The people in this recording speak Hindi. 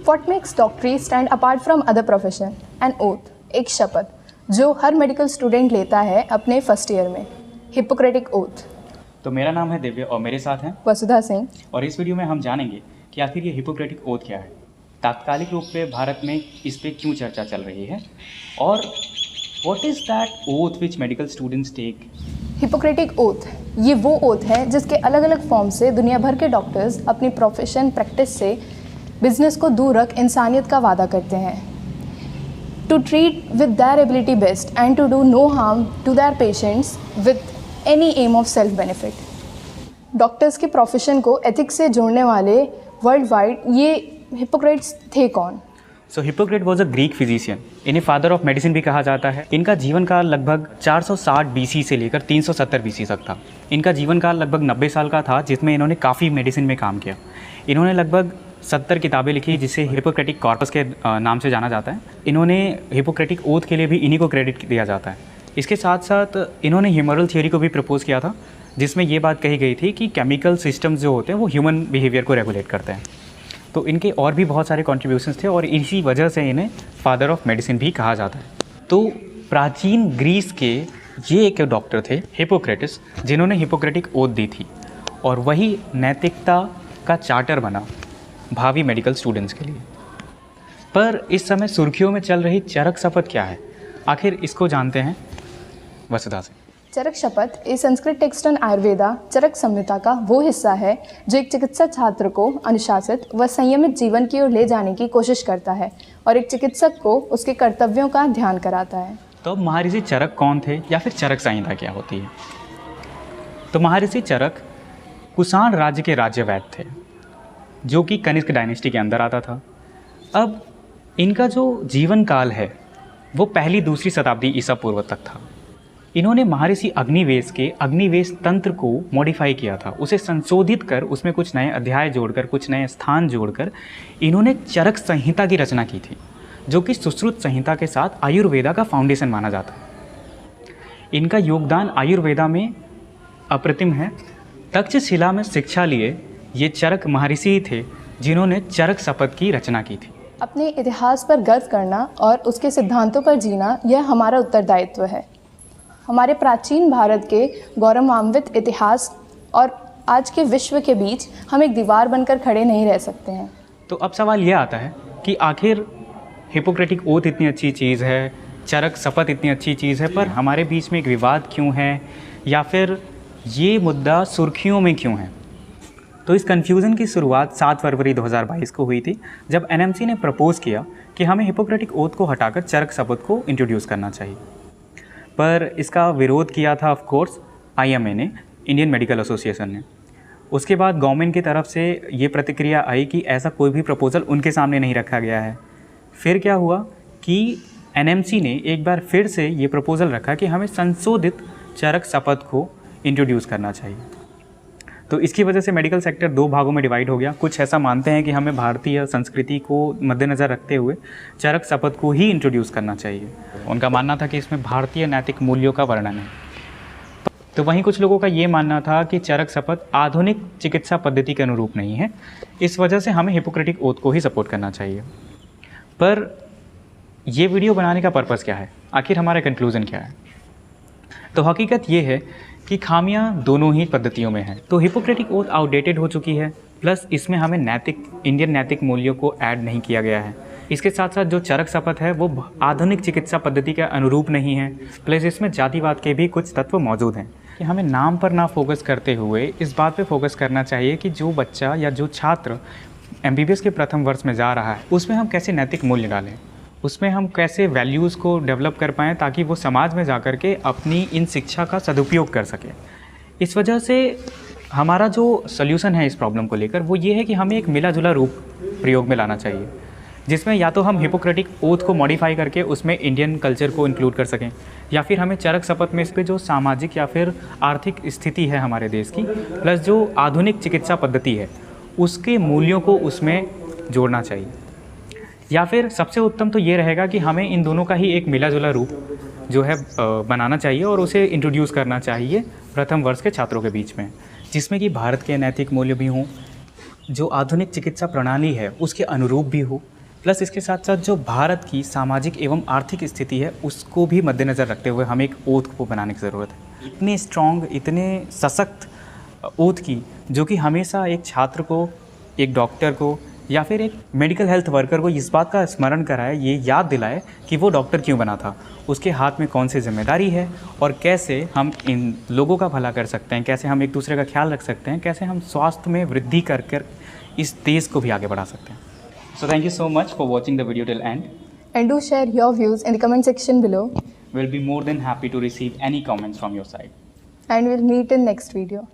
What makes doctorate stand apart from other profession? An oath, एक शपथ जो हर मेडिकल स्टूडेंट लेता है अपने फर्स्ट ईयर में, हिपोक्रेटिक ओथ। तो मेरा नाम है दिव्य और मेरे साथ हैं वसुधा सिंह। और इस वीडियो में हम जानेंगे कि आखिर ये हिपोक्रेटिक ओथ क्या है, तात्कालिक रूप पे भारत में इस पे क्यों चर्चा चल रही है और what is that oath which medical students take. Hippocratic oath ये वो ओथ है जिसके अलग अलग फॉर्म से दुनिया भर के डॉक्टर्स अपनी प्रोफेशन प्रैक्टिस से बिजनेस को दूर रख इंसानियत का वादा करते हैं। To treat with their ability best and to do no harm to their patients with any aim of self benefit. Doctors के प्रोफेशन को एथिक्स से जोड़ने वाले वर्ल्ड वाइड ये हिपोक्रेट्स थे कौन? So Hippocrates was a Greek physician, इन्हें फादर ऑफ मेडिसिन भी कहा जाता है। इनका जीवन काल लगभग 460 बीसी से लेकर 370 बीसी तक था। इनका जीवन काल लगभग 90 साल का था, जिसमें इन्होंने काफ़ी मेडिसिन में काम किया। इन्होंने लगभग 70 किताबें लिखी, जिसे हिपोक्रेटिक कॉर्पस के नाम से जाना जाता है। इन्होंने हिपोक्रेटिक ओथ के लिए भी इन्हीं को क्रेडिट दिया जाता है। इसके साथ साथ इन्होंने ह्यूमरल थियोरी को भी प्रपोज किया था, जिसमें ये बात कही गई थी कि केमिकल सिस्टम्स जो होते हैं वो ह्यूमन बिहेवियर को रेगुलेट करते हैं। तो इनके और भी बहुत सारे कॉन्ट्रीब्यूशंस थे और इसी वजह से इन्हें फादर ऑफ मेडिसिन भी कहा जाता है। तो प्राचीन ग्रीस के ये एक डॉक्टर थे हिपोक्रेटिस, जिन्होंने हिपोक्रेटिक ओथ दी थी और वही नैतिकता का चार्टर बना भावी मेडिकल स्टूडेंट्स के लिए। पर इस समय सुर्खियों में चल रही चरक शपथ क्या है, आखिर इसको जानते हैं वसुधा से। चरक शपथ इस संस्कृत टेक्स्ट ऑन आयुर्वेदा चरक संहिता का वो हिस्सा है जो एक चिकित्सक छात्र को अनुशासित व संयमित जीवन की ओर ले जाने की कोशिश करता है और एक चिकित्सक को उसके कर्तव्यों का ध्यान कराता है। तो अब महर्षि चरक कौन थे या फिर चरक संहिता क्या होती है? तो महर्षि चरक कुषाण राज्य के राज्यवैद्य थे, जो कि कनिष्क डायनेस्टी के अंदर आता था। अब इनका जो जीवन काल है वो पहली दूसरी शताब्दी ईसा पूर्व तक था। इन्होंने महर्षि अग्निवेश के अग्निवेश तंत्र को मॉडिफाई किया था, उसे संशोधित कर उसमें कुछ नए अध्याय जोड़कर, कुछ नए स्थान जोड़कर इन्होंने चरक संहिता की रचना की थी, जो कि सुश्रुत संहिता के साथ आयुर्वेदा का फाउंडेशन माना जाता है। इनका योगदान आयुर्वेदा में अप्रतिम है। तक्षशिला में शिक्षा लिए ये चरक महर्षि थे, जिन्होंने चरक शपथ की रचना की थी। अपने इतिहास पर गर्व करना और उसके सिद्धांतों पर जीना यह हमारा उत्तरदायित्व है। हमारे प्राचीन भारत के गौरवान्वित इतिहास और आज के विश्व के बीच हम एक दीवार बनकर खड़े नहीं रह सकते हैं। तो अब सवाल ये आता है कि आखिर हिपोक्रेटिक ओथ इतनी अच्छी चीज़ है, चरक शपथ इतनी अच्छी चीज़ है, पर हमारे बीच में एक विवाद क्यों है या फिर ये मुद्दा सुर्खियों में क्यों है? तो इस कन्फ्यूज़न की शुरुआत 7 फरवरी 2022 को हुई थी, जब एनएमसी ने प्रपोज़ किया कि हमें हिपोक्रेटिक ओथ को हटाकर चरक शपथ को इंट्रोड्यूस करना चाहिए। पर इसका विरोध किया था ऑफ कोर्स आईएमए ने, इंडियन मेडिकल एसोसिएशन ने। उसके बाद गवर्नमेंट की तरफ से ये प्रतिक्रिया आई कि ऐसा कोई भी प्रपोज़ल उनके सामने नहीं रखा गया है। फिर क्या हुआ कि एनएमसी ने एक बार फिर से ये प्रपोज़ल रखा कि हमें संशोधित चरक शपथ को इंट्रोड्यूस करना चाहिए। तो इसकी वजह से मेडिकल सेक्टर 2 भागों में डिवाइड हो गया। कुछ ऐसा मानते हैं कि हमें भारतीय संस्कृति को मद्देनज़र रखते हुए चरक शपथ को ही इंट्रोड्यूस करना चाहिए। उनका मानना था कि इसमें भारतीय नैतिक मूल्यों का वर्णन है। तो वहीं कुछ लोगों का ये मानना था कि चरक शपथ आधुनिक चिकित्सा पद्धति के अनुरूप नहीं है, इस वजह से हमें हिपोक्रेटिक ओथ को ही सपोर्ट करना चाहिए। पर ये वीडियो बनाने का पर्पज़ क्या है, आखिर हमारा कंक्लूज़न क्या है? तो हकीकत ये है कि खामियां दोनों ही पद्धतियों में हैं। तो हिपोक्रेटिक ओथ आउटडेटेड हो चुकी है, प्लस इसमें हमें इंडियन नैतिक मूल्यों को ऐड नहीं किया गया है। इसके साथ साथ जो चरक शपथ है वो आधुनिक चिकित्सा पद्धति के अनुरूप नहीं है, प्लस इसमें जातिवाद के भी कुछ तत्व मौजूद हैं। कि हमें नाम पर ना फोकस करते हुए इस बात पे फोकस करना चाहिए कि जो बच्चा या जो छात्र एमबीबीएस के प्रथम वर्ष में जा रहा है उसमें हम कैसे नैतिक मूल्य डालें, उसमें हम कैसे वैल्यूज़ को डेवलप कर पाएँ ताकि वो समाज में जा कर के अपनी इन शिक्षा का सदुपयोग कर सके। इस वजह से हमारा जो सल्यूशन है इस प्रॉब्लम को लेकर वो ये है कि हमें एक मिला जुला रूप प्रयोग में लाना चाहिए, जिसमें या तो हम हिपोक्रेटिक ओथ को मॉडिफाई करके उसमें इंडियन कल्चर को इंक्लूड कर सकें, या फिर हमें चरक शपथ में इस पर जो सामाजिक या फिर आर्थिक स्थिति है हमारे देश की, प्लस जो आधुनिक चिकित्सा पद्धति है उसके मूल्यों को उसमें जोड़ना चाहिए। या फिर सबसे उत्तम तो ये रहेगा कि हमें इन दोनों का ही एक मिला जुला रूप जो है बनाना चाहिए और उसे इंट्रोड्यूस करना चाहिए प्रथम वर्ष के छात्रों के बीच में, जिसमें कि भारत के नैतिक मूल्य भी हों, जो आधुनिक चिकित्सा प्रणाली है उसके अनुरूप भी हो, प्लस इसके साथ साथ जो भारत की सामाजिक एवं आर्थिक स्थिति है उसको भी मद्देनज़र रखते हुए हमें एक ओथ को बनाने की ज़रूरत है। इतने स्ट्रॉन्ग, इतने सशक्त ओथ की जो कि हमेशा एक छात्र को, एक डॉक्टर को या फिर एक मेडिकल हेल्थ वर्कर को इस बात का स्मरण कराए, ये याद दिलाए कि वो डॉक्टर क्यों बना था, उसके हाथ में कौन सी जिम्मेदारी है और कैसे हम इन लोगों का भला कर सकते हैं, कैसे हम एक दूसरे का ख्याल रख सकते हैं, कैसे हम स्वास्थ्य में वृद्धि कर कर इस देश को भी आगे बढ़ा सकते हैं। So thank you so much for watching the video till and. And do share your views in the comment section below. We'll be more than happy to receive any comments from your side. And we'll meet in next video.